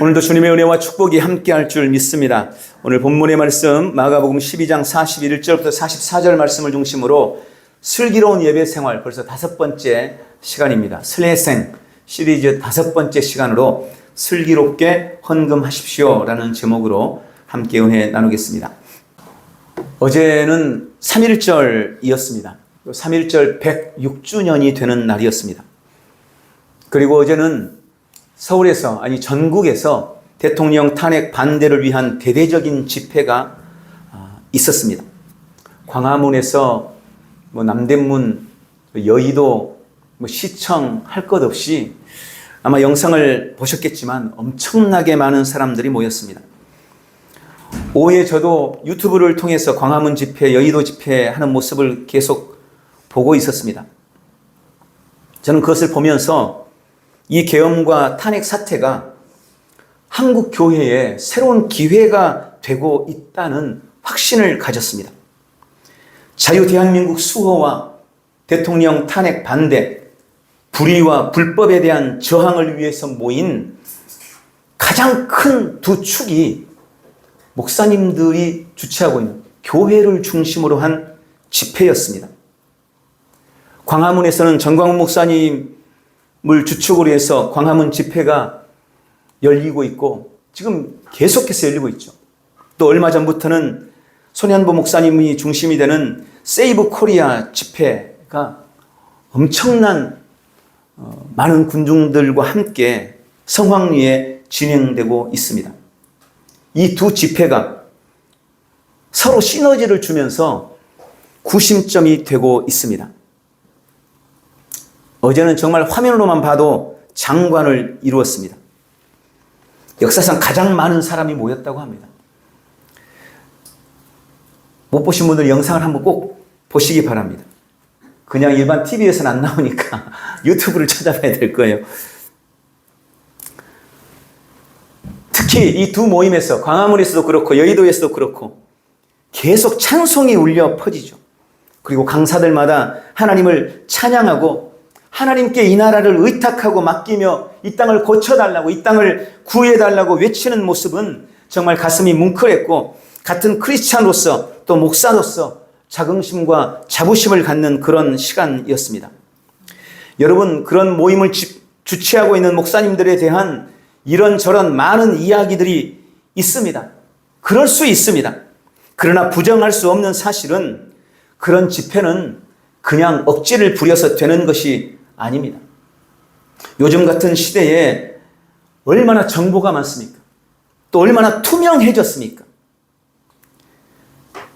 오늘도 주님의 은혜와 축복이 함께할 줄 믿습니다. 오늘 본문의 말씀 마가복음 12장 41절부터 44절 말씀을 중심으로 슬기로운 예배 생활, 벌써 5번째 시간입니다. 슬례생 시리즈 5번째 시간으로 슬기롭게 헌금하십시오 라는 제목으로 함께 은혜 나누겠습니다. 어제는 3.1절이었습니다. 3.1절 106주년이 되는 날이었습니다. 그리고 어제는 서울에서, 아니 전국에서 대통령 탄핵 반대를 위한 대대적인 집회가 있었습니다. 광화문에서 남대문, 여의도, 시청 할 것 없이 아마 영상을 보셨겠지만 엄청나게 많은 사람들이 모였습니다. 오후에 저도 유튜브를 통해서 광화문 집회, 여의도 집회 하는 모습을 계속 보고 있었습니다. 저는 그것을 보면서 이 계엄과 탄핵 사태가 한국 교회에 새로운 기회가 되고 있다는 확신을 가졌습니다. 자유 대한민국 수호와 대통령 탄핵 반대, 불의와 불법에 대한 저항을 위해서 모인 가장 큰 두 축이 목사님들이 주최하고 있는 교회를 중심으로 한 집회였습니다. 광화문에서는 전광훈 목사님을 주축으로 해서 광화문 집회가 열리고 있고 지금 계속해서 열리고 있죠. 또 얼마 전부터는 손현보 목사님이 중심이 되는 세이브 코리아 집회가 엄청난 많은 군중들과 함께 성황리에 진행되고 있습니다. 이 두 집회가 서로 시너지를 주면서 구심점이 되고 있습니다. 어제는 정말 화면으로만 봐도 장관을 이루었습니다. 역사상 가장 많은 사람이 모였다고 합니다. 못 보신 분들 영상을 한번 꼭 보시기 바랍니다. 그냥 일반 TV에서는 안 나오니까 유튜브를 찾아봐야 될 거예요. 특히 이 두 모임에서 광화문에서도 그렇고 여의도에서도 그렇고 계속 찬송이 울려 퍼지죠. 그리고 강사들마다 하나님을 찬양하고 하나님께 이 나라를 의탁하고 맡기며 이 땅을 고쳐달라고, 이 땅을 구해달라고 외치는 모습은 정말 가슴이 뭉클했고 같은 크리스찬으로서 또 목사로서 자긍심과 자부심을 갖는 그런 시간이었습니다. 여러분, 그런 모임을 주최하고 있는 목사님들에 대한 이런저런 많은 이야기들이 있습니다. 그럴 수 있습니다. 그러나 부정할 수 없는 사실은 그런 집회는 그냥 억지를 부려서 되는 것이 아닙니다. 요즘 같은 시대에 얼마나 정보가 많습니까? 또 얼마나 투명해졌습니까?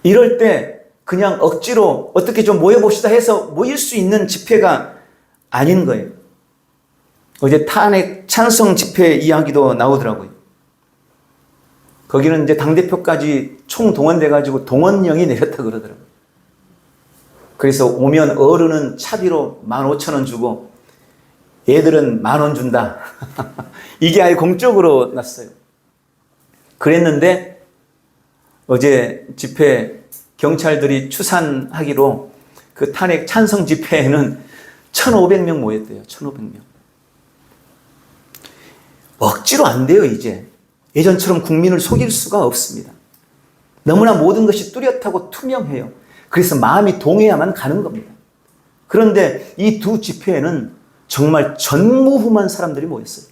이럴 때 그냥 억지로 어떻게 좀 모여봅시다 해서 모일 수 있는 집회가 아닌 거예요. 어제 탄핵 찬성 집회 이야기도 나오더라고요. 거기는 이제 당대표까지 총동원돼가지고 동원령이 내렸다 그러더라고요. 그래서 오면 어른은 차비로 15,000원 주고 애들은 10,000원 준다. 이게 아예 공적으로 났어요. 그랬는데 어제 집회 경찰들이 추산하기로 그 탄핵 찬성 집회에는 1,500명 모였대요. 1,500명. 억지로 안 돼요, 이제. 예전처럼 국민을 속일 수가 없습니다. 너무나 모든 것이 뚜렷하고 투명해요. 그래서 마음이 동해야만 가는 겁니다. 그런데 이 두 집회에는 정말 전무후무한 사람들이 모였어요.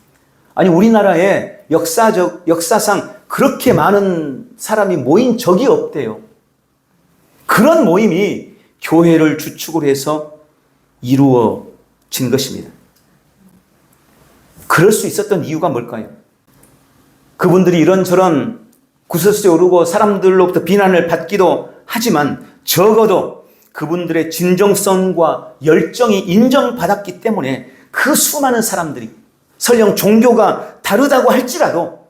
아니, 우리나라에 역사상 그렇게 많은 사람이 모인 적이 없대요. 그런 모임이 교회를 주축으로 해서 이루어진 것입니다. 그럴 수 있었던 이유가 뭘까요? 그분들이 이런저런 구설수에 오르고 사람들로부터 비난을 받기도 하지만 적어도 그분들의 진정성과 열정이 인정받았기 때문에 그 수많은 사람들이 설령 종교가 다르다고 할지라도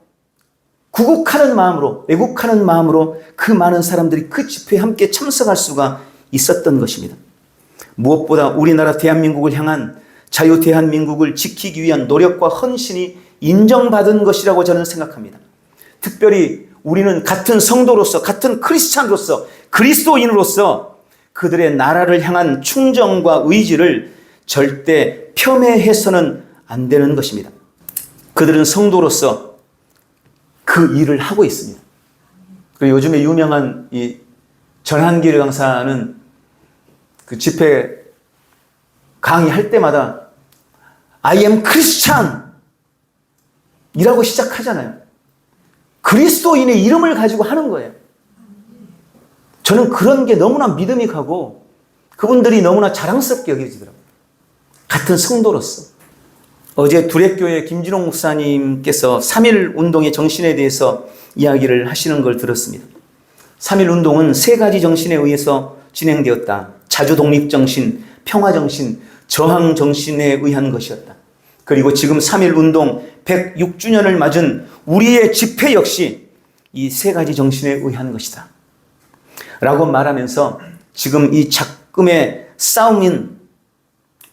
구국하는 마음으로, 애국하는 마음으로 그 많은 사람들이 그 집회에 함께 참석할 수가 있었던 것입니다. 무엇보다 우리나라 대한민국을 향한 자유 대한민국을 지키기 위한 노력과 헌신이 인정받은 것이라고 저는 생각합니다. 특별히 우리는 같은 성도로서, 같은 크리스찬으로서, 그리스도인으로서 그들의 나라를 향한 충정과 의지를 절대 폄훼해서는 안 되는 것입니다. 그들은 성도로서 그 일을 하고 있습니다. 그리고 요즘에 유명한 이 전한길 강사는 그 집회 강의할 때마다 I am Christian 이라고 시작하잖아요. 그리스도인의 이름을 가지고 하는 거예요. 저는 그런 게 너무나 믿음이 가고 그분들이 너무나 자랑스럽게 여겨지더라고요. 같은 성도로서. 어제 두랩교회 김진홍 목사님께서 3.1 운동의 정신에 대해서 이야기를 하시는 걸 들었습니다. 3.1 운동은 세 가지 정신에 의해서 진행되었다. 자주독립 정신, 평화 정신, 저항 정신에 의한 것이었다. 그리고 지금 3.1 운동 106주년을 맞은 우리의 집회 역시 이 세 가지 정신에 의한 것이다. 라고 말하면서 지금 이 작금의 싸움인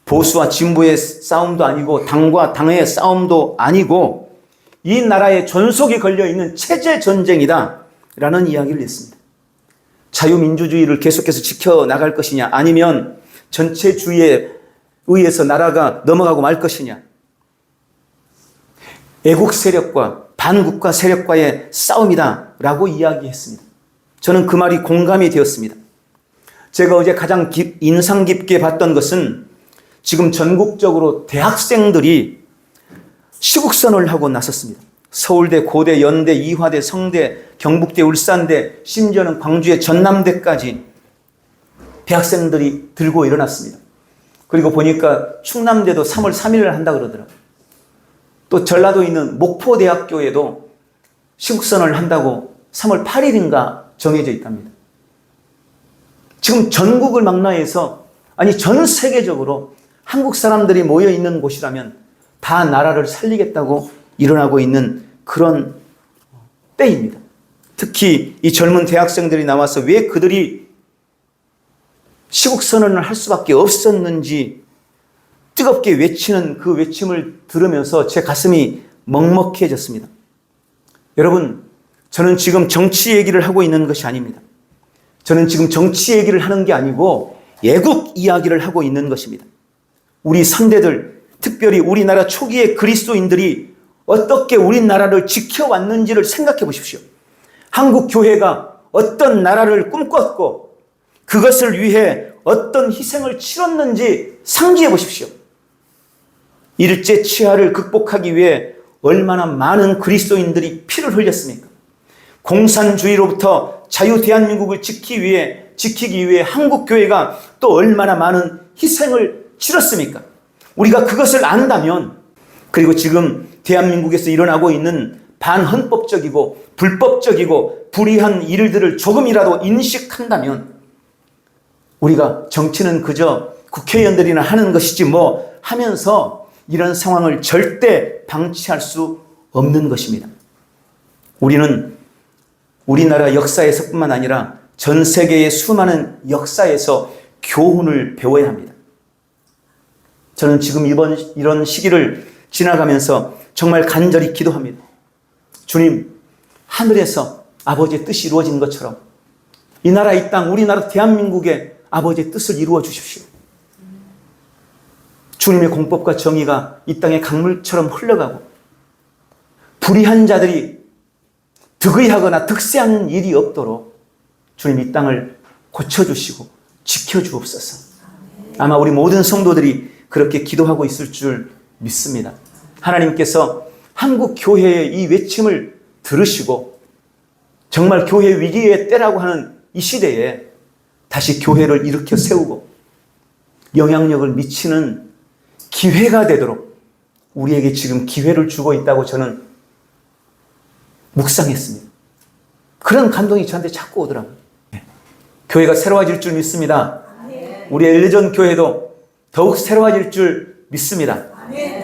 보수와 진보의 싸움도 아니고 당과 당의 싸움도 아니고 이 나라의 존속이 걸려있는 체제 전쟁이다 라는 이야기를 했습니다. 자유민주주의를 계속해서 지켜나갈 것이냐 아니면 전체주의에 의해서 나라가 넘어가고 말 것이냐, 애국 세력과 반국가 세력과의 싸움이다 라고 이야기했습니다. 저는 그 말이 공감이 되었습니다. 제가 어제 가장 인상 깊게 봤던 것은 지금 전국적으로 대학생들이 시국선언을 하고 나섰습니다. 서울대, 고대, 연대, 이화대, 성대, 경북대, 울산대, 심지어는 광주의 전남대까지 대학생들이 들고 일어났습니다. 그리고 보니까 충남대도 3월 3일을 한다 그러더라고요. 또 전라도에 있는 목포대학교에도 시국선언을 한다고 3월 8일인가 정해져 있답니다. 지금 전국을 망라해서, 아니 전 세계적으로 한국 사람들이 모여 있는 곳이라면 다 나라를 살리겠다고 일어나고 있는 그런 때입니다. 특히 이 젊은 대학생들이 나와서 왜 그들이 시국선언을 할 수밖에 없었는지 뜨겁게 외치는 그 외침을 들으면서 제 가슴이 먹먹해졌습니다. 여러분, 저는 지금 정치 얘기를 하고 있는 것이 아닙니다. 저는 지금 정치 얘기를 하는 게 아니고 애국 이야기를 하고 있는 것입니다. 우리 선대들, 특별히 우리나라 초기의 그리스도인들이 어떻게 우리나라를 지켜왔는지를 생각해 보십시오. 한국 교회가 어떤 나라를 꿈꿨고 그것을 위해 어떤 희생을 치렀는지 상기해 보십시오. 일제 치하를 극복하기 위해 얼마나 많은 그리스도인들이 피를 흘렸습니까? 공산주의로부터 자유 대한민국을 지키기 위해 한국 교회가 또 얼마나 많은 희생을 치렀습니까? 우리가 그것을 안다면, 그리고 지금 대한민국에서 일어나고 있는 반헌법적이고 불법적이고 불의한 일들을 조금이라도 인식한다면 우리가 정치는 그저 국회의원들이나 하는 것이지 뭐 하면서 이런 상황을 절대 방치할 수 없는 것입니다. 우리는 우리나라 역사에서뿐만 아니라 전 세계의 수많은 역사에서 교훈을 배워야 합니다. 저는 지금 이런 시기를 지나가면서 정말 간절히 기도합니다. 주님, 하늘에서 아버지의 뜻이 이루어진 것처럼 이 나라 이 땅, 우리나라 대한민국의 아버지의 뜻을 이루어 주십시오. 주님의 공법과 정의가 이 땅에 강물처럼 흘러가고 불의한 자들이 득의하거나 득세하는 일이 없도록 주님 이 땅을 고쳐주시고 지켜주옵소서. 아마 우리 모든 성도들이 그렇게 기도하고 있을 줄 믿습니다. 하나님께서 한국 교회의 이 외침을 들으시고 정말 교회 위기의 때라고 하는 이 시대에 다시 교회를 일으켜 세우고 영향력을 미치는 기회가 되도록 우리에게 지금 기회를 주고 있다고 저는 묵상했습니다. 그런 감동이 저한테 자꾸 오더라고요. 교회가 새로워질 줄 믿습니다. 우리 엘리전 교회도 더욱 새로워질 줄 믿습니다.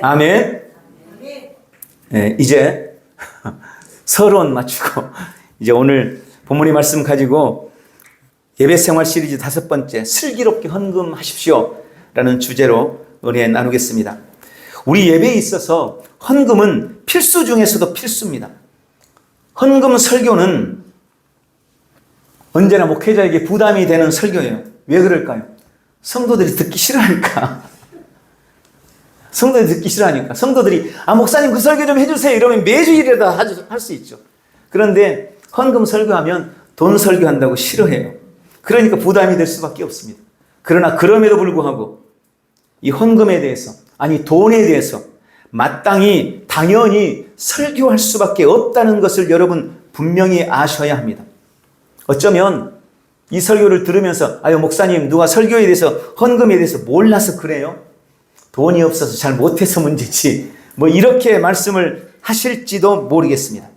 아멘. 네, 이제 서론 마치고 이제 오늘 본문의 말씀 가지고 예배생활 시리즈 5번째 슬기롭게 헌금하십시오 라는 주제로 은혜 나누겠습니다. 우리 예배에 있어서 헌금은 필수 중에서도 필수입니다. 헌금 설교는 언제나 목회자에게 부담이 되는 설교예요. 왜 그럴까요? 성도들이 듣기 싫어하니까. 성도들이 듣기 싫어하니까. 성도들이 목사님 그 설교 좀 해주세요 이러면 매주일이라도 할 수 있죠. 그런데 헌금 설교하면 돈 설교한다고 싫어해요. 그러니까 부담이 될 수밖에 없습니다. 그러나 그럼에도 불구하고 이 헌금에 대해서, 아니 돈에 대해서 마땅히 당연히 설교할 수밖에 없다는 것을 여러분 분명히 아셔야 합니다. 어쩌면 이 설교를 들으면서 아유 목사님 누가 설교에 대해서 헌금에 대해서 몰라서 그래요? 돈이 없어서 잘 못해서 문제지 뭐 이렇게 말씀을 하실지도 모르겠습니다.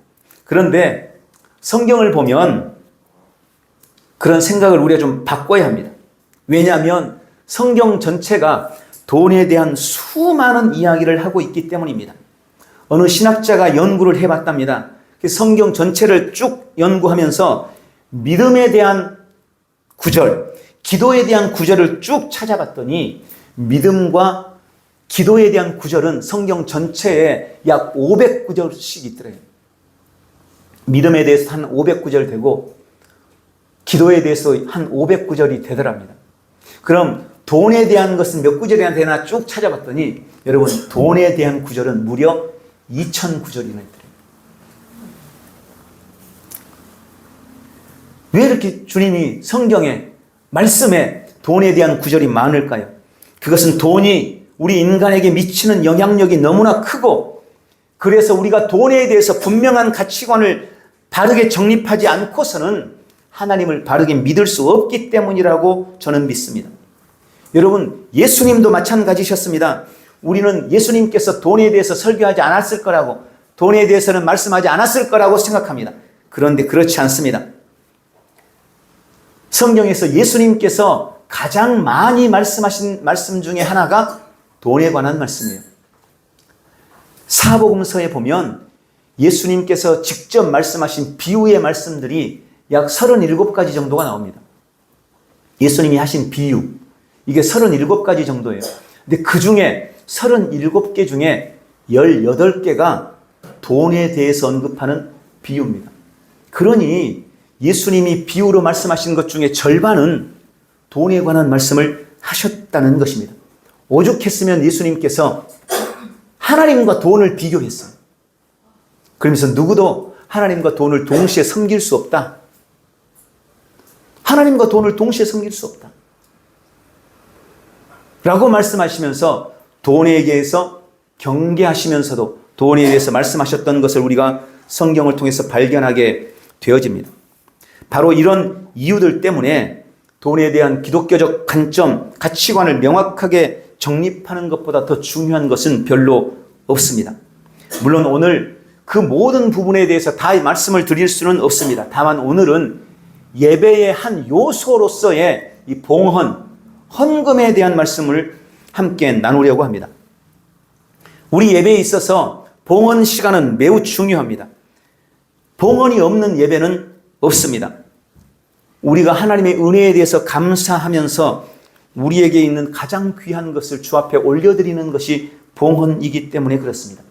그런데 성경을 보면 그런 생각을 우리가 좀 바꿔야 합니다. 왜냐하면 성경 전체가 돈에 대한 수많은 이야기를 하고 있기 때문입니다. 어느 신학자가 연구를 해봤답니다. 성경 전체를 쭉 연구하면서 믿음에 대한 구절, 기도에 대한 구절을 쭉 찾아봤더니 믿음과 기도에 대한 구절은 성경 전체에 약 500구절씩 있더래요. 믿음에 대해서 한 500구절 되고 기도에 대해서 한 500구절이 되더랍니다. 그럼 돈에 대한 것은 몇 구절이나 되나 쭉 찾아봤더니 여러분 돈에 대한 구절은 무려 2000구절이나 있더래요. 왜 이렇게 주님이 성경에 말씀에 돈에 대한 구절이 많을까요? 그것은 돈이 우리 인간에게 미치는 영향력이 너무나 크고 그래서 우리가 돈에 대해서 분명한 가치관을 바르게 정립하지 않고서는 하나님을 바르게 믿을 수 없기 때문이라고 저는 믿습니다. 여러분 예수님도 마찬가지셨습니다. 우리는 예수님께서 돈에 대해서 설교하지 않았을 거라고 돈에 대해서는 말씀하지 않았을 거라고 생각합니다. 그런데 그렇지 않습니다. 성경에서 예수님께서 가장 많이 말씀하신 말씀 중에 하나가 돈에 관한 말씀이에요. 사복음서에 보면 예수님께서 직접 말씀하신 비유의 말씀들이 약 37가지 정도가 나옵니다. 예수님이 하신 비유, 이게 37가지 정도예요. 근데 그 중에 37개 중에 18개가 돈에 대해서 언급하는 비유입니다. 그러니 예수님이 비유로 말씀하신 것 중에 절반은 돈에 관한 말씀을 하셨다는 것입니다. 오죽했으면 예수님께서 하나님과 돈을 비교했어요. 그러면서 누구도 하나님과 돈을 동시에 섬길 수 없다. 하나님과 돈을 동시에 섬길 수 없다. 라고 말씀하시면서 돈에 대해서 경계하시면서도 돈에 대해서 말씀하셨던 것을 우리가 성경을 통해서 발견하게 되어집니다. 바로 이런 이유들 때문에 돈에 대한 기독교적 관점, 가치관을 명확하게 정립하는 것보다 더 중요한 것은 별로 없습니다. 물론 오늘 그 모든 부분에 대해서 다 말씀을 드릴 수는 없습니다. 다만 오늘은 예배의 한 요소로서의 이 봉헌, 헌금에 대한 말씀을 함께 나누려고 합니다. 우리 예배에 있어서 봉헌 시간은 매우 중요합니다. 봉헌이 없는 예배는 없습니다. 우리가 하나님의 은혜에 대해서 감사하면서 우리에게 있는 가장 귀한 것을 주 앞에 올려드리는 것이 봉헌이기 때문에 그렇습니다.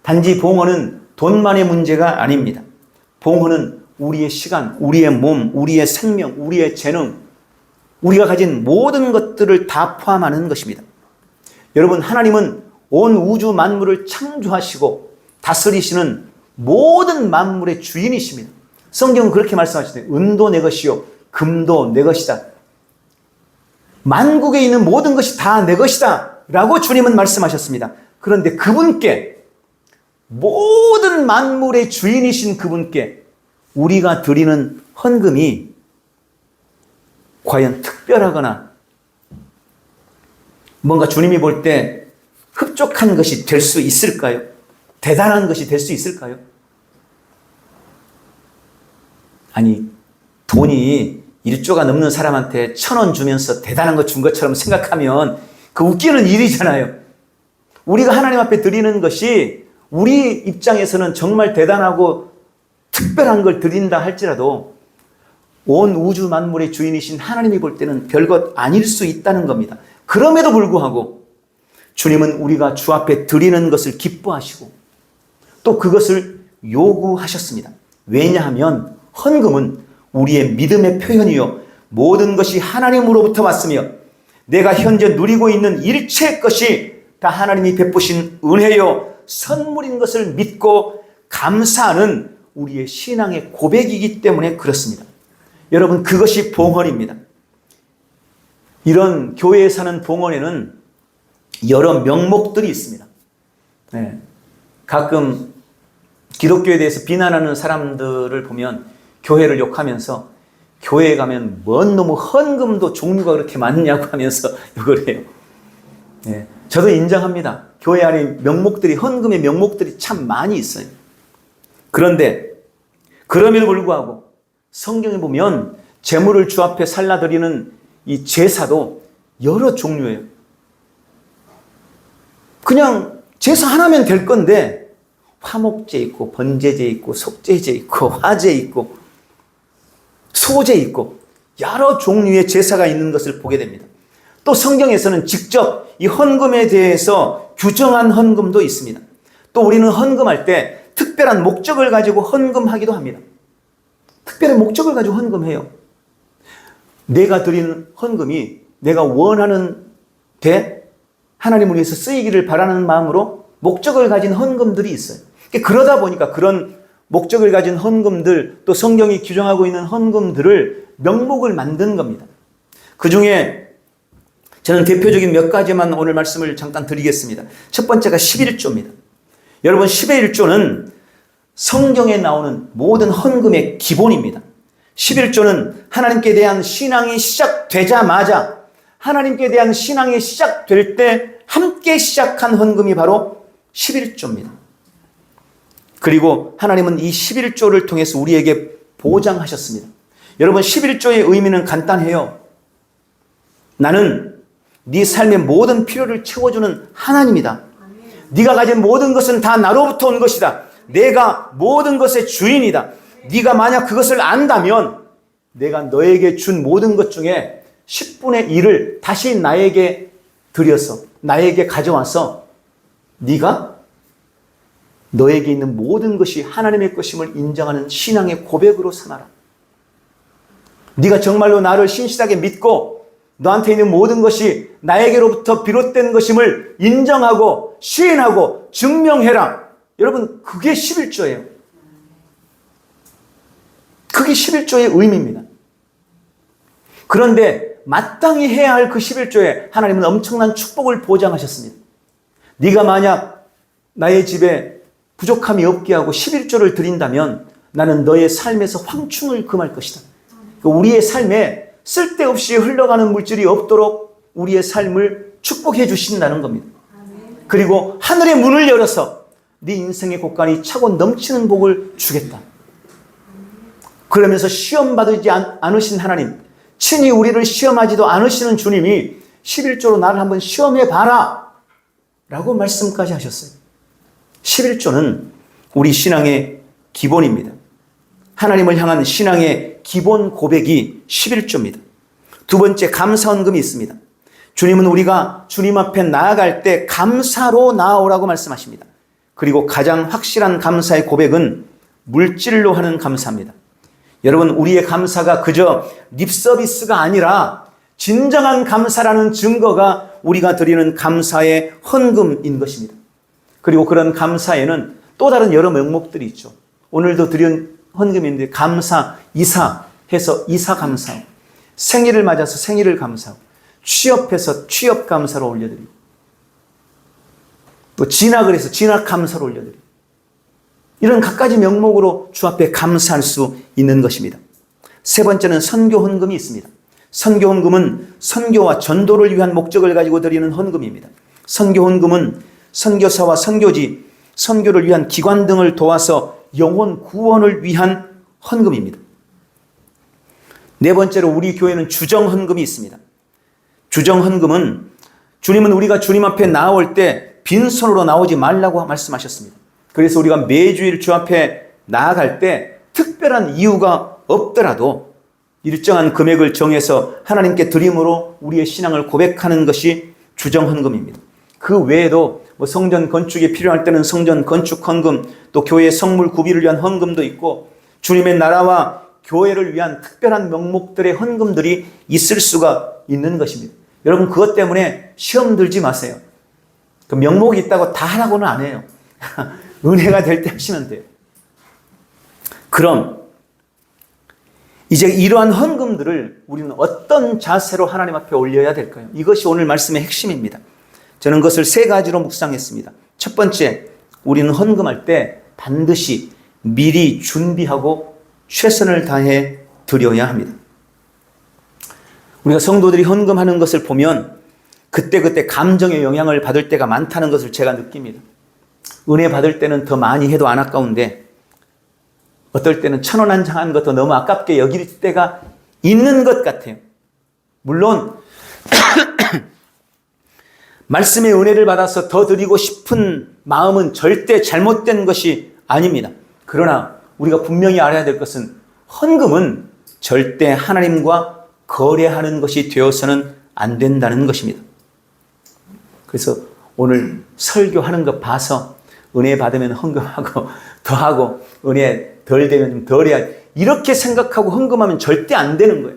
단지 봉헌은 돈만의 문제가 아닙니다. 봉헌은 우리의 시간, 우리의 몸, 우리의 생명, 우리의 재능, 우리가 가진 모든 것들을 다 포함하는 것입니다. 여러분, 하나님은 온 우주 만물을 창조하시고 다스리시는 모든 만물의 주인이십니다. 성경은 그렇게 말씀하시네요. 은도 내 것이요 금도 내 것이다. 만국에 있는 모든 것이 다 내 것이다 라고 주님은 말씀하셨습니다. 그런데 그분께, 모든 만물의 주인이신 그분께 우리가 드리는 헌금이 과연 특별하거나 뭔가 주님이 볼 때 흡족한 것이 될 수 있을까요? 대단한 것이 될 수 있을까요? 아니, 돈이 1조가 넘는 사람한테 1,000원 주면서 대단한 거 준 것처럼 생각하면 그 웃기는 일이잖아요. 우리가 하나님 앞에 드리는 것이 우리 입장에서는 정말 대단하고 특별한 걸 드린다 할지라도 온 우주 만물의 주인이신 하나님이 볼 때는 별것 아닐 수 있다는 겁니다. 그럼에도 불구하고 주님은 우리가 주 앞에 드리는 것을 기뻐하시고 또 그것을 요구하셨습니다. 왜냐하면 헌금은 우리의 믿음의 표현이요 모든 것이 하나님으로부터 왔으며 내가 현재 누리고 있는 일체의 것이 다 하나님이 베푸신 은혜요 선물인 것을 믿고 감사하는 우리의 신앙의 고백이기 때문에 그렇습니다. 여러분, 그것이 봉헌입니다. 이런 교회에 사는 봉헌에는 여러 명목들이 있습니다. 네. 가끔 기독교에 대해서 비난하는 사람들을 보면 교회를 욕하면서 교회에 가면 뭔 놈의 헌금도 종류가 그렇게 많냐고 하면서 욕을 해요. 네. 저도 인정합니다. 교회 안에 명목들이, 헌금의 명목들이 참 많이 있어요. 그런데 그럼에도 불구하고 성경에 보면 제물을 주 앞에 살라드리는 이 제사도 여러 종류예요. 그냥 제사 하나면 될 건데 화목제 있고 번제제 있고 속제제 있고 화제 있고 소제 있고 여러 종류의 제사가 있는 것을 보게 됩니다. 또 성경에서는 직접 이 헌금에 대해서 규정한 헌금도 있습니다. 또 우리는 헌금할 때 특별한 목적을 가지고 헌금하기도 합니다. 특별한 목적을 가지고 헌금해요. 내가 드리는 헌금이 내가 원하는 데 하나님을 위해서 쓰이기를 바라는 마음으로 목적을 가진 헌금들이 있어요. 그러다 보니까 그런 목적을 가진 헌금들, 또 성경이 규정하고 있는 헌금들을 명목을 만든 겁니다. 그 중에 저는 대표적인 몇 가지만 오늘 말씀을 잠깐 드리겠습니다. 첫 번째가 11조입니다. 여러분, 11조는 성경에 나오는 모든 헌금의 기본입니다. 11조는 하나님께 대한 신앙이 시작되자마자, 하나님께 대한 신앙이 시작될 때 함께 시작한 헌금이 바로 11조입니다. 그리고 하나님은 이 11조를 통해서 우리에게 보장하셨습니다. 여러분, 11조의 의미는 간단해요. 나는 네 삶의 모든 필요를 채워주는 하나님이다. 네가 가진 모든 것은 다 나로부터 온 것이다. 내가 모든 것의 주인이다. 네가 만약 그것을 안다면 내가 너에게 준 모든 것 중에 10분의 1을 다시 나에게 드려서, 나에게 가져와서 네가 너에게 있는 모든 것이 하나님의 것임을 인정하는 신앙의 고백으로 삼아라. 네가 정말로 나를 신실하게 믿고 너한테 있는 모든 것이 나에게로부터 비롯된 것임을 인정하고 시인하고 증명해라. 여러분, 그게 11조예요. 그게 11조의 의미입니다. 그런데 마땅히 해야 할 그 11조에 하나님은 엄청난 축복을 보장하셨습니다. 네가 만약 나의 집에 부족함이 없게 하고 11조를 드린다면 나는 너의 삶에서 황충을 금할 것이다. 우리의 삶에 쓸데없이 흘러가는 물질이 없도록 우리의 삶을 축복해 주신다는 겁니다. 그리고 하늘의 문을 열어서 네 인생의 곳간이 차고 넘치는 복을 주겠다. 그러면서 시험받지 않으신 하나님, 친히 우리를 시험하지도 않으시는 주님이 11조로 나를 한번 시험해 봐라 라고 말씀까지 하셨어요. 11조는 우리 신앙의 기본입니다. 하나님을 향한 신앙의 기본 고백이 11조입니다. 두 번째, 감사헌금이 있습니다. 주님은 우리가 주님 앞에 나아갈 때 감사로 나아오라고 말씀하십니다. 그리고 가장 확실한 감사의 고백은 물질로 하는 감사입니다. 여러분, 우리의 감사가 그저 립서비스가 아니라 진정한 감사라는 증거가 우리가 드리는 감사의 헌금인 것입니다. 그리고 그런 감사에는 또 다른 여러 명목들이 있죠. 오늘도 드린 헌금인데 감사, 이사 해서 이사 감사하고, 생일을 맞아서 생일을 감사하고, 취업해서 취업 감사로 올려드리고, 또 진학을 해서 진학 감사로 올려드리고, 이런 갖가지 명목으로 주 앞에 감사할 수 있는 것입니다. 세 번째는 선교 헌금이 있습니다. 선교 헌금은 선교와 전도를 위한 목적을 가지고 드리는 헌금입니다. 선교 헌금은 선교사와 선교지, 선교를 위한 기관 등을 도와서 영혼 구원을 위한 헌금입니다. 네 번째로 우리 교회는 주정 헌금이 있습니다. 주정 헌금은 주님은 우리가 주님 앞에 나올 때 빈손으로 나오지 말라고 말씀하셨습니다. 그래서 우리가 매주일 주 앞에 나아갈 때 특별한 이유가 없더라도 일정한 금액을 정해서 하나님께 드림으로 우리의 신앙을 고백하는 것이 주정 헌금입니다. 그 외에도 성전 건축이 필요할 때는 성전 건축 헌금, 또 교회 성물 구비를 위한 헌금도 있고 주님의 나라와 교회를 위한 특별한 명목들의 헌금들이 있을 수가 있는 것입니다. 여러분, 그것 때문에 시험 들지 마세요. 그 명목이 있다고 다 하라고는 안 해요. 은혜가 될 때 하시면 돼요. 그럼 이제 이러한 헌금들을 우리는 어떤 자세로 하나님 앞에 올려야 될까요? 이것이 오늘 말씀의 핵심입니다. 저는 그것을 세 가지로 묵상했습니다. 첫 번째, 우리는 헌금할 때 반드시 미리 준비하고 최선을 다해 드려야 합니다. 우리가 성도들이 헌금하는 것을 보면 그때그때 감정의 영향을 받을 때가 많다는 것을 제가 느낍니다. 은혜 받을 때는 더 많이 해도 안 아까운데 어떨 때는 1,000원 한 장 한 것도 너무 아깝게 여길 때가 있는 것 같아요. 물론 말씀의 은혜를 받아서 더 드리고 싶은 마음은 절대 잘못된 것이 아닙니다. 그러나 우리가 분명히 알아야 될 것은 헌금은 절대 하나님과 거래하는 것이 되어서는 안 된다는 것입니다. 그래서 오늘 설교하는 것 봐서 은혜 받으면 헌금하고 더하고 은혜 덜 되면 좀 덜 해야 이렇게 생각하고 헌금하면 절대 안 되는 거예요.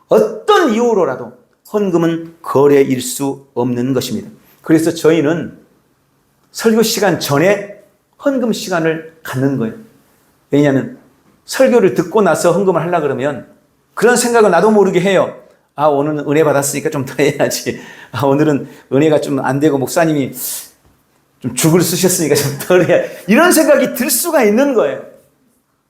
어떤 이유로라도 헌금은 거래일 수 없는 것입니다. 그래서 저희는 설교 시간 전에 헌금 시간을 갖는 거예요. 왜냐하면 설교를 듣고 나서 헌금을 하려고 그러면 그런 생각을 나도 모르게 해요. 아, 오늘은 은혜 받았으니까 좀 더 해야지. 아, 오늘은 은혜가 좀 안 되고 목사님이 좀 죽을 쓰셨으니까 좀 덜 해야 이런 생각이 들 수가 있는 거예요.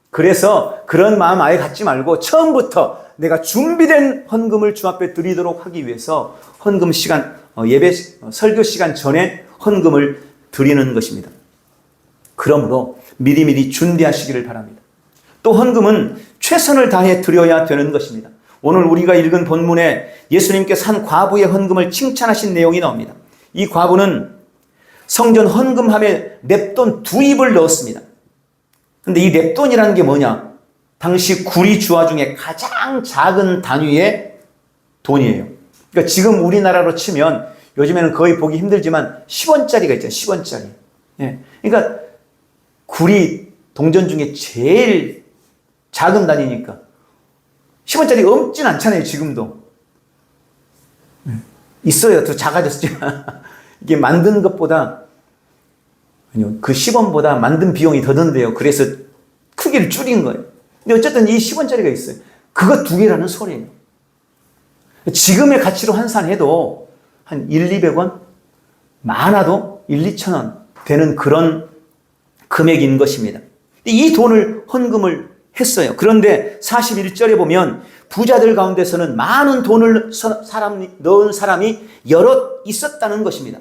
그래서 그런 마음 아예 갖지 말고 처음부터 내가 준비된 헌금을 주 앞에 드리도록 하기 위해서 헌금 시간, 예배, 설교 시간 전에 헌금을 드리는 것입니다. 그러므로 미리미리 준비하시기를 바랍니다. 또 헌금은 최선을 다해 드려야 되는 것입니다. 오늘 우리가 읽은 본문에 예수님께서 한 과부의 헌금을 칭찬하신 내용이 나옵니다. 이 과부는 성전 헌금함에 냅돈 2입을 넣었습니다. 근데 이 냅돈이라는 게 뭐냐? 당시 구리 주화 중에 가장 작은 단위의 돈이에요. 그러니까 지금 우리나라로 치면 요즘에는 거의 보기 힘들지만 10원짜리가 있잖아요. 10원짜리. 예. 그러니까 구리 동전 중에 제일 작은 단위니까 10원짜리 없진 않잖아요. 지금도. 있어요. 더 작아졌지만 이게 만든 것보다 아니요, 그 10원보다 만든 비용이 더 든대요. 그래서 크기를 줄인 거예요. 근데 어쨌든 이 10원짜리가 있어요. 그거 2개라는 소리예요. 지금의 가치로 환산해도 한 200원? 많아도 2,000원 되는 그런 금액인 것입니다. 이 돈을 헌금을 했어요. 그런데 41절에 보면 부자들 가운데서는 많은 돈을 넣은 사람이 여럿 있었다는 것입니다.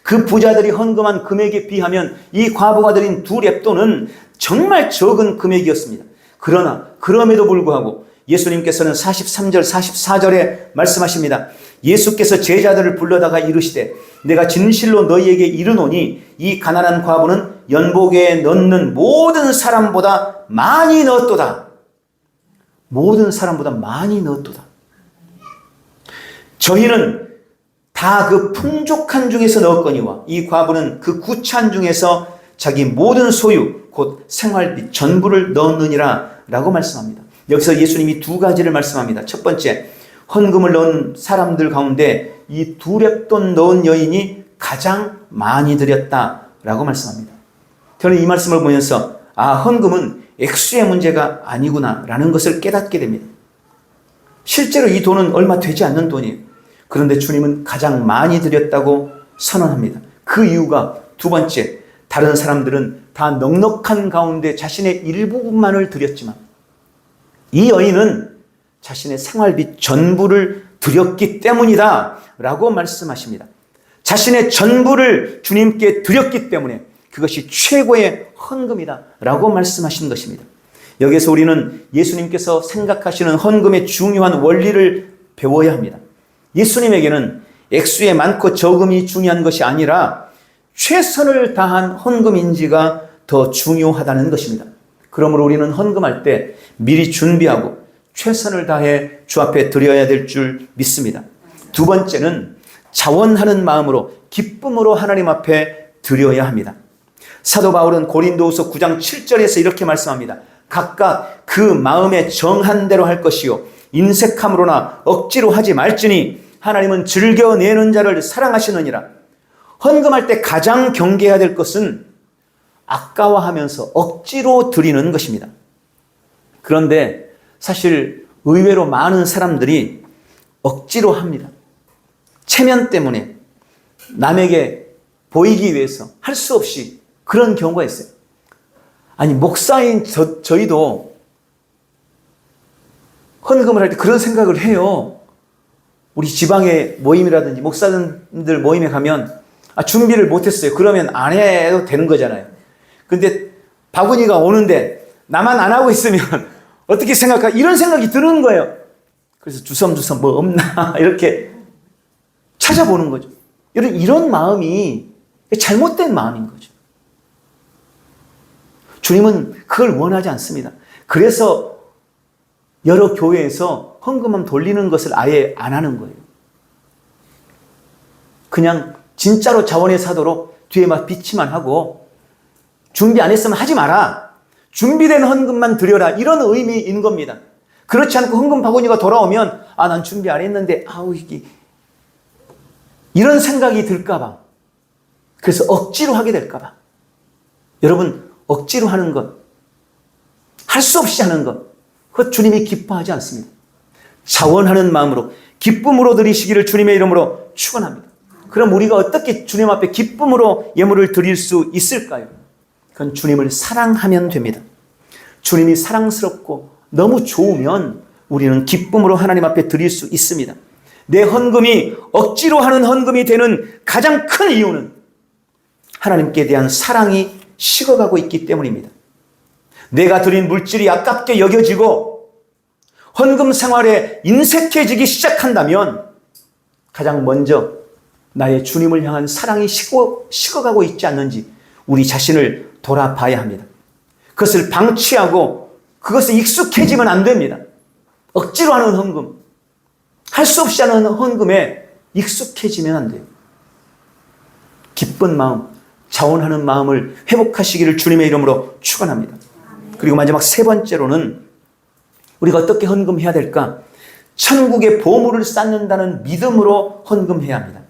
그 부자들이 헌금한 금액에 비하면 이 과부가 드린 2렙돈은 정말 적은 금액이었습니다. 그러나 그럼에도 불구하고 예수님께서는 43절, 44절에 말씀하십니다. 예수께서 제자들을 불러다가 이르시되 내가 진실로 너희에게 이르노니 이 가난한 과부는 연복에 넣는 모든 사람보다 많이 넣었도다. 모든 사람보다 많이 넣었도다. 저희는 다 그 풍족한 중에서 넣었거니와 이 과부는 그 구찬 중에서 자기 모든 소유 곧 생활비 전부를 넣었느니라 라고 말씀합니다. 여기서 예수님이 2가지를 말씀합니다. 첫 번째, 헌금을 넣은 사람들 가운데 이 2렙돈 넣은 여인이 가장 많이 드렸다라고 말씀합니다. 저는 이 말씀을 보면서 헌금은 액수의 문제가 아니구나라는 것을 깨닫게 됩니다. 실제로 이 돈은 얼마 되지 않는 돈이에요. 그런데 주님은 가장 많이 드렸다고 선언합니다. 그 이유가 2번째, 다른 사람들은 다 넉넉한 가운데 자신의 일부분만을 드렸지만 이 여인은 자신의 생활비 전부를 드렸기 때문이다 라고 말씀하십니다. 자신의 전부를 주님께 드렸기 때문에 그것이 최고의 헌금이다 라고 말씀하신 것입니다. 여기서 우리는 예수님께서 생각하시는 헌금의 중요한 원리를 배워야 합니다. 예수님에게는 액수의 많고 적음이 중요한 것이 아니라 최선을 다한 헌금인지가 더 중요하다는 것입니다. 그러므로 우리는 헌금할 때 미리 준비하고 최선을 다해 주 앞에 드려야 될 줄 믿습니다. 2번째는 자원하는 마음으로 기쁨으로 하나님 앞에 드려야 합니다. 사도 바울은 고린도후서 9장 7절에서 이렇게 말씀합니다. 각각 그 마음에 정한 대로 할 것이요 인색함으로나 억지로 하지 말지니 하나님은 즐겨내는 자를 사랑하시느니라. 헌금할 때 가장 경계해야 될 것은 아까워하면서 억지로 드리는 것입니다. 그런데 사실 의외로 많은 사람들이 억지로 합니다. 체면 때문에 남에게 보이기 위해서 할 수 없이 그런 경우가 있어요. 아니, 목사인 저희도 헌금을 할 때 그런 생각을 해요. 우리 지방의 모임이라든지 목사님들 모임에 가면 준비를 못했어요. 그러면 안 해도 되는 거잖아요. 근데 바구니가 오는데 나만 안 하고 있으면 어떻게 생각할까? 이런 생각이 드는 거예요. 그래서 주섬주섬 뭐 없나 이렇게 찾아보는 거죠. 이런 마음이 잘못된 마음인 거죠. 주님은 그걸 원하지 않습니다. 그래서 여러 교회에서 헌금함 돌리는 것을 아예 안 하는 거예요. 그냥 진짜로 자원의 사도로 뒤에 막 비치만 하고 준비 안 했으면 하지 마라. 준비된 헌금만 드려라. 이런 의미인 겁니다. 그렇지 않고 헌금 바구니가 돌아오면 난 준비 안 했는데 이게 이런 생각이 들까 봐. 그래서 억지로 하게 될까 봐. 여러분, 억지로 하는 것, 할 수 없이 하는 것, 그것 주님이 기뻐하지 않습니다. 자원하는 마음으로 기쁨으로 드리시기를 주님의 이름으로 축원합니다. 그럼 우리가 어떻게 주님 앞에 기쁨으로 예물을 드릴 수 있을까요? 그건 주님을 사랑하면 됩니다. 주님이 사랑스럽고 너무 좋으면 우리는 기쁨으로 하나님 앞에 드릴 수 있습니다. 내 헌금이 억지로 하는 헌금이 되는 가장 큰 이유는 하나님께 대한 사랑이 식어가고 있기 때문입니다. 내가 드린 물질이 아깝게 여겨지고 헌금 생활에 인색해지기 시작한다면 가장 먼저 나의 주님을 향한 사랑이 식어가고 있지 않는지 우리 자신을 돌아봐야 합니다. 그것을 방치하고 그것에 익숙해지면 안 됩니다. 억지로 하는 헌금, 할 수 없이 하는 헌금에 익숙해지면 안 돼요. 기쁜 마음, 자원하는 마음을 회복하시기를 주님의 이름으로 축원합니다. 그리고 마지막 세 번째로는 우리가 어떻게 헌금해야 될까? 천국의 보물을 쌓는다는 믿음으로 헌금해야 합니다.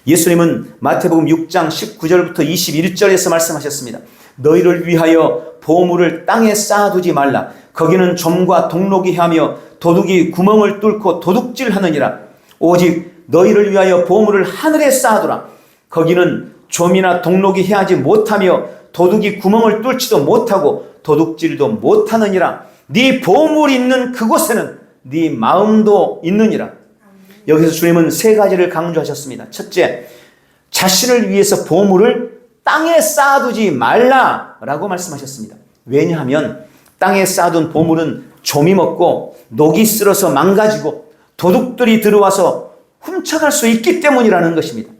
예수님은 마태복음 6장 19절부터 21절에서 말씀하셨습니다. 너희를 위하여 보물을 땅에 쌓아두지 말라. 거기는 점과 동록이 하며 도둑이 구멍을 뚫고 도둑질하느니라. 오직 너희를 위하여 보물을 하늘에 쌓아두라. 거기는 좀이나 동록이 해하지 못하며 도둑이 구멍을 뚫지도 못하고 도둑질도 못하느니라. 네 보물이 있는 그곳에는 네 마음도 있느니라. 여기서 주님은 세 가지를 강조하셨습니다. 첫째, 자신을 위해서 보물을 땅에 쌓아두지 말라라고 말씀하셨습니다. 왜냐하면 땅에 쌓아둔 보물은 좀이 먹고 녹이 쓸어서 망가지고 도둑들이 들어와서 훔쳐갈 수 있기 때문이라는 것입니다.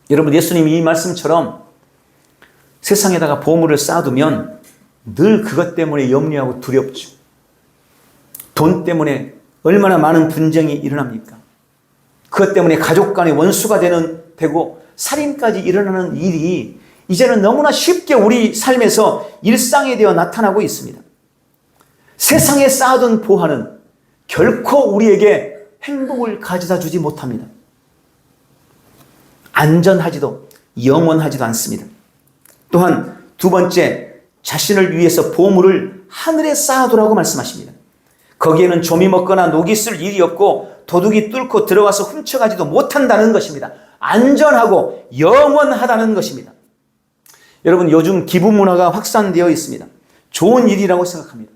여러분, 예수님이 이 말씀처럼 세상에다가 보물을 쌓아두면 늘 그것 때문에 염려하고 두렵죠. 돈 때문에 얼마나 많은 분쟁이 일어납니까? 그것 때문에 가족 간의 원수가 되고 살인까지 일어나는 일이 이제는 너무나 쉽게 우리 삶에서 일상이 되어 나타나고 있습니다. 세상에 쌓아둔 보화는 결코 우리에게 행복을 가져다 주지 못합니다. 안전하지도 영원하지도 않습니다. 또한 두 번째, 자신을 위해서 보물을 하늘에 쌓아두라고 말씀하십니다. 거기에는 좀이 먹거나 녹이 쓸 일이 없고 도둑이 뚫고 들어와서 훔쳐가지도 못한다는 것입니다. 안전하고 영원하다는 것입니다. 여러분, 요즘 기부 문화가 확산되어 있습니다. 좋은 일이라고 생각합니다.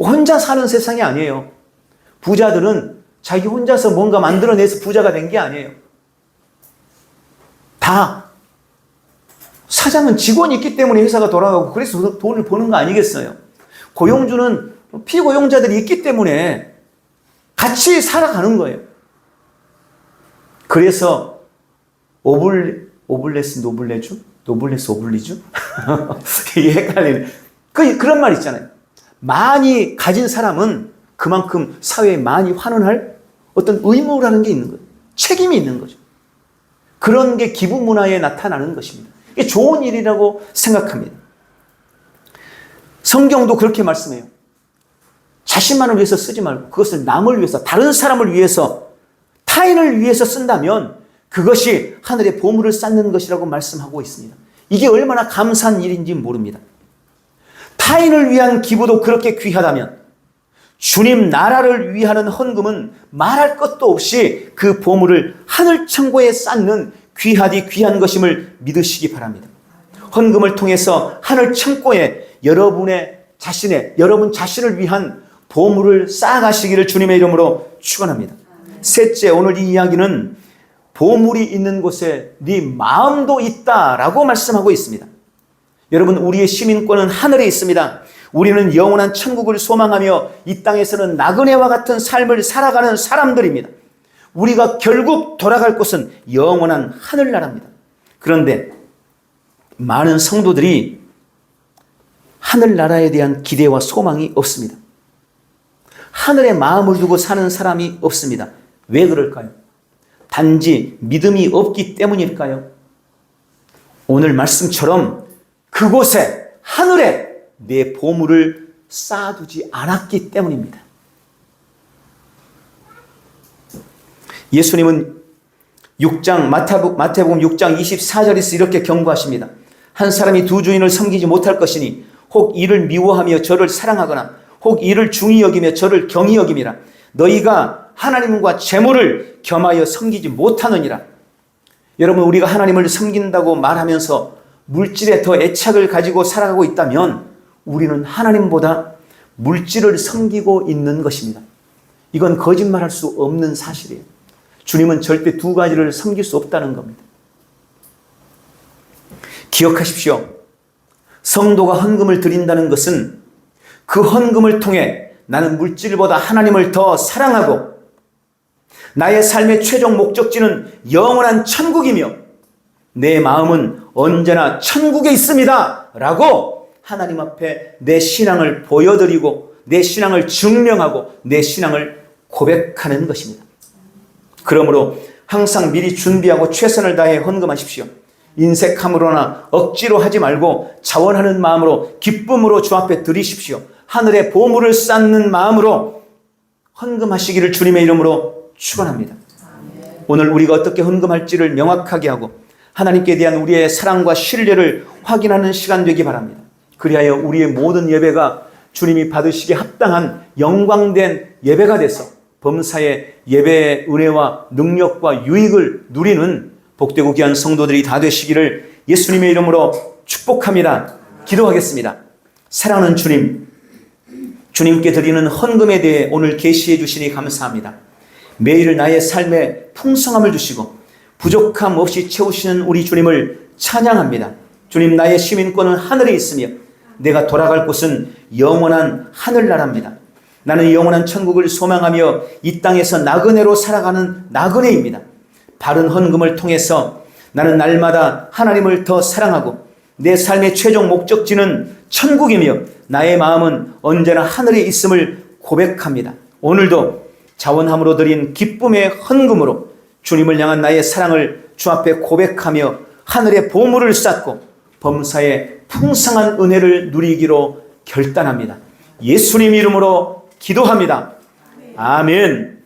혼자 사는 세상이 아니에요. 부자들은 자기 혼자서 뭔가 만들어내서 부자가 된 게 아니에요. 다 사장은 직원이 있기 때문에 회사가 돌아가고 그래서 돈을 버는 거 아니겠어요? 고용주는 피고용자들이 있기 때문에 같이 살아가는 거예요. 그래서 오블레스 노블레주? 노블레스 오블리주? 이게 헷갈리는 그런 말 있잖아요. 많이 가진 사람은 그만큼 사회에 많이 환원할 어떤 의무라는 게 있는 거예요. 책임이 있는 거죠. 그런 게 기부 문화에 나타나는 것입니다. 이게 좋은 일이라고 생각합니다. 성경도 그렇게 말씀해요. 자신만을 위해서 쓰지 말고 그것을 남을 위해서, 다른 사람을 위해서, 타인을 위해서 쓴다면 그것이 하늘의 보물을 쌓는 것이라고 말씀하고 있습니다. 이게 얼마나 감사한 일인지 모릅니다. 타인을 위한 기부도 그렇게 귀하다면 주님 나라를 위하는 헌금은 말할 것도 없이 그 보물을 하늘 천국에 쌓는 귀하디 귀한 것임을 믿으시기 바랍니다. 헌금을 통해서 하늘 천국에 여러분 자신을 위한 보물을 쌓아가시기를 주님의 이름으로 축원합니다. 셋째, 오늘 이 이야기는 보물이 있는 곳에 네 마음도 있다라고 말씀하고 있습니다. 여러분, 우리의 시민권은 하늘에 있습니다. 우리는 영원한 천국을 소망하며 이 땅에서는 나그네와 같은 삶을 살아가는 사람들입니다. 우리가 결국 돌아갈 곳은 영원한 하늘나라입니다. 그런데 많은 성도들이 하늘나라에 대한 기대와 소망이 없습니다. 하늘에 마음을 두고 사는 사람이 없습니다. 왜 그럴까요? 단지 믿음이 없기 때문일까요? 오늘 말씀처럼 그곳에 하늘에 내 보물을 쌓아두지 않았기 때문입니다. 예수님은 마태복음 6장 24절에서 이렇게 경고하십니다. 한 사람이 두 주인을 섬기지 못할 것이니 혹 이를 미워하며 저를 사랑하거나 혹 이를 중히 여기며 저를 경히 여김이라. 너희가 하나님과 재물을 겸하여 섬기지 못하느니라. 여러분, 우리가 하나님을 섬긴다고 말하면서 물질에 더 애착을 가지고 살아가고 있다면 우리는 하나님보다 물질을 섬기고 있는 것입니다. 이건 거짓말할 수 없는 사실이에요. 주님은 절대 두 가지를 섬길 수 없다는 겁니다. 기억하십시오. 성도가 헌금을 드린다는 것은 그 헌금을 통해 나는 물질보다 하나님을 더 사랑하고 나의 삶의 최종 목적지는 영원한 천국이며 내 마음은 언제나 천국에 있습니다 라고 하나님 앞에 내 신앙을 보여드리고 내 신앙을 증명하고 내 신앙을 고백하는 것입니다. 그러므로 항상 미리 준비하고 최선을 다해 헌금하십시오. 인색함으로나 억지로 하지 말고 자원하는 마음으로 기쁨으로 주 앞에 드리십시오. 하늘의 보물을 쌓는 마음으로 헌금하시기를 주님의 이름으로 축원합니다. 오늘 우리가 어떻게 헌금할지를 명확하게 하고 하나님께 대한 우리의 사랑과 신뢰를 확인하는 시간 되기 바랍니다. 그리하여 우리의 모든 예배가 주님이 받으시기에 합당한 영광된 예배가 돼서 범사의 예배의 은혜와 능력과 유익을 누리는 복되고 귀한 성도들이 다 되시기를 예수님의 이름으로 축복합니다. 기도하겠습니다. 사랑하는 주님, 주님께 드리는 헌금에 대해 오늘 계시해 주시니 감사합니다. 매일 나의 삶에 풍성함을 주시고 부족함 없이 채우시는 우리 주님을 찬양합니다. 주님, 나의 시민권은 하늘에 있으며 내가 돌아갈 곳은 영원한 하늘나라입니다. 나는 영원한 천국을 소망하며 이 땅에서 나그네로 살아가는 나그네입니다. 바른 헌금을 통해서 나는 날마다 하나님을 더 사랑하고 내 삶의 최종 목적지는 천국이며 나의 마음은 언제나 하늘에 있음을 고백합니다. 오늘도 자원함으로 드린 기쁨의 헌금으로 주님을 향한 나의 사랑을 주 앞에 고백하며 하늘의 보물을 쌓고 범사의 풍성한 은혜를 누리기로 결단합니다. 예수님 이름으로 기도합니다. 아멘.